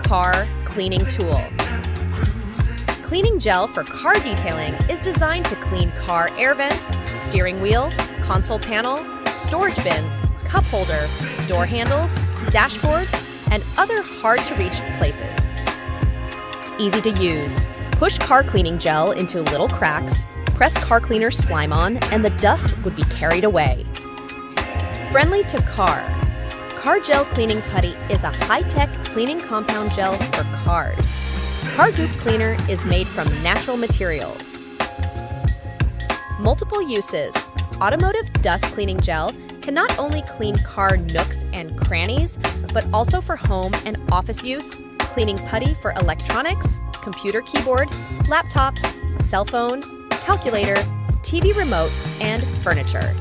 Car Cleaning Tool. Cleaning gel for car detailing is designed to clean car air vents, steering wheel, console panel, storage bins, cup holder, door handles, dashboard, and other hard-to-reach places. Easy to use. Push car cleaning gel into little cracks, press car cleaner slime on, and the dust would be carried away. Friendly to car. Car Gel Cleaning Putty is a high-tech cleaning compound gel for cars. Car Goop Cleaner is made from natural materials. Multiple uses. Automotive dust cleaning gel can not only clean car nooks and crannies, but also for home and office use, cleaning putty for electronics, computer keyboard, laptops, cell phone, calculator, TV remote, and furniture.